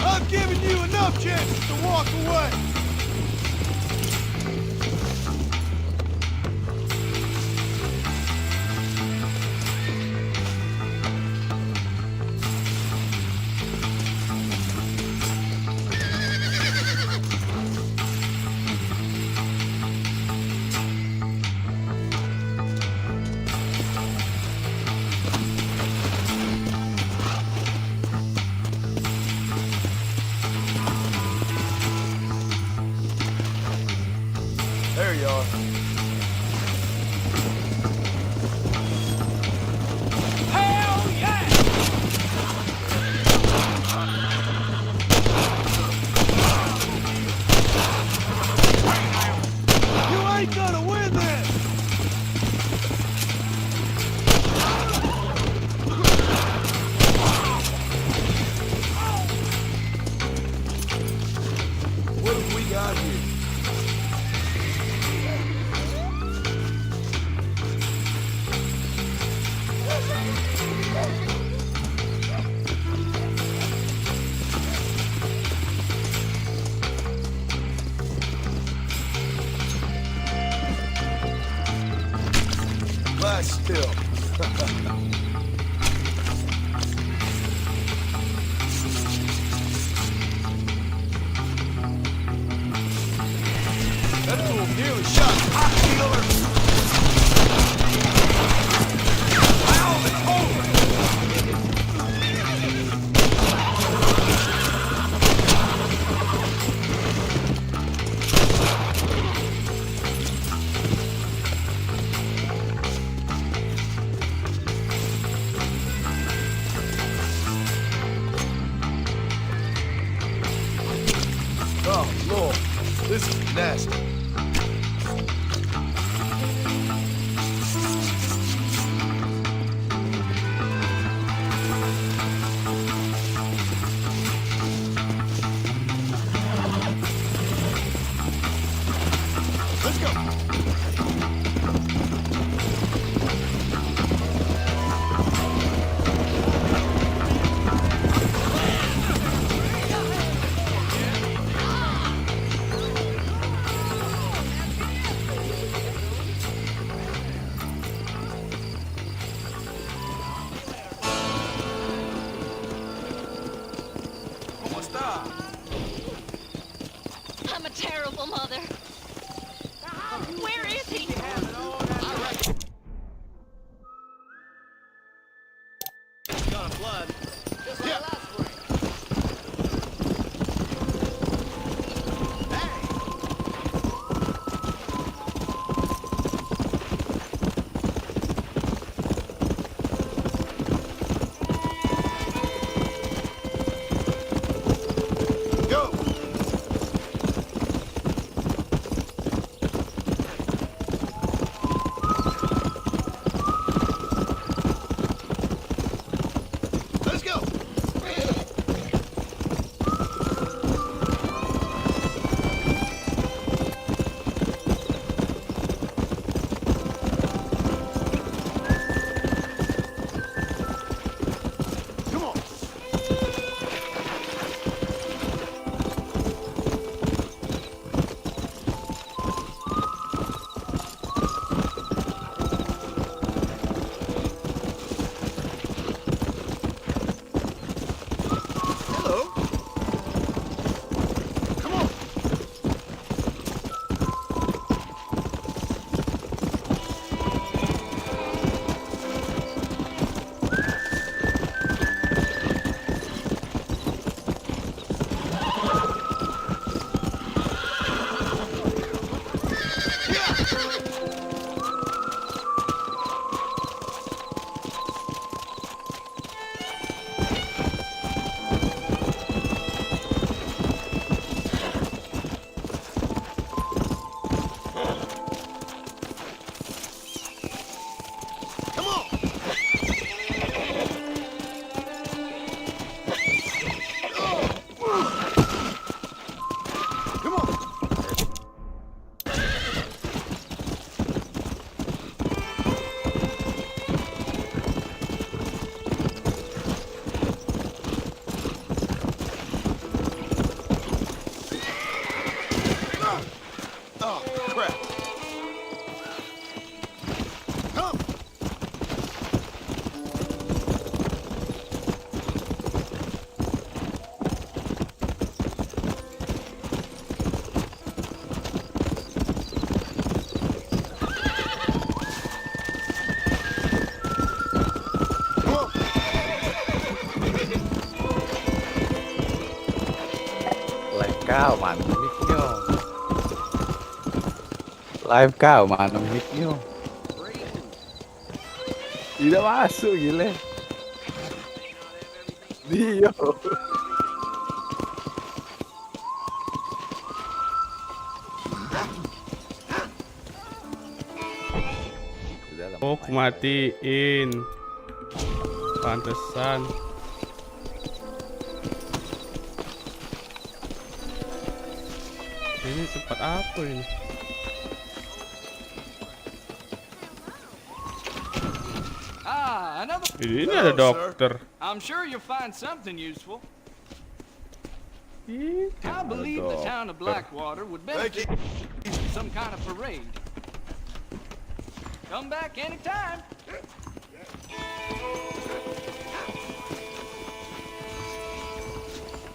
I've given you enough chances to walk away. There you are. Hell yeah! You ain't gonna win this! What have we got here? Lie still. That fool nearly shot hot dealer. Wow, it's over. kau, mana mic-nya? Live kau, mana mic-nya? Tidak masuk, gile. Dio. Oh, aku matiin. Pantesan. Ini tempat apa ini? Ini ada dokter. I'm sure you'll find something useful. I believe the town of Blackwater would benefit from some kind of parade. Come back anytime.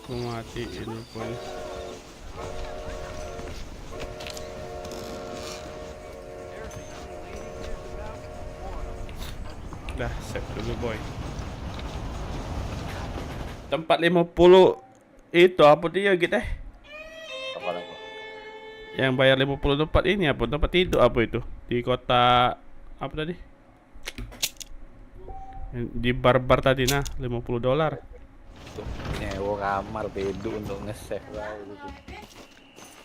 Aku matiin pun. Dah, save dulu boy. Tempat 50 itu apa dia gitu Apa? Yang bayar 50 tempat ini apa? Tempat tidur apa itu? Di kota apa tadi? Di bar-bar tadi nah, $50. Nyewa kamar bedu untuk nge-save lah gitu.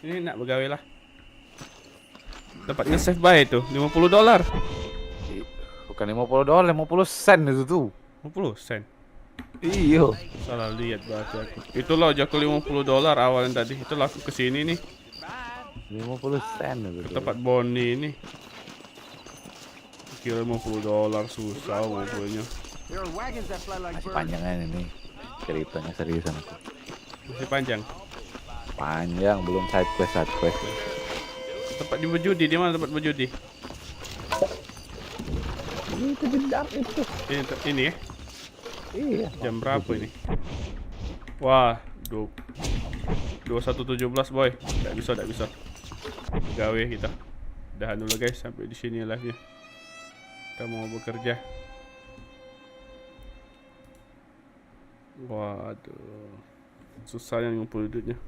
Ini nak bergawe lah. Tempat nge-save baik itu $50. Bukan $50, 50 sen itu tuh. 50 sen. Iya. Salah lihat berarti aku. Itulah jago $50 awalnya tadi. Itulah aku kesini nih. 50 sen itu. Ke tempat Bonnie ini. Kira $50 susah mobilnya. Masih panjangnya ini. Ceritanya seriusan aku. Masih panjang. Panjang, belum side quest. Tempat berjudi, di mana tempat berjudi? Itu dendam itu. Ini ya? Iya. Jam berapa ini? Wah, 21.17 boy. Tidak bisa. Gawe kita. Udahan dulu guys, sampai di sini live-nya. Kita mau bekerja. Waduh. Susahnya ngumpul duitnya.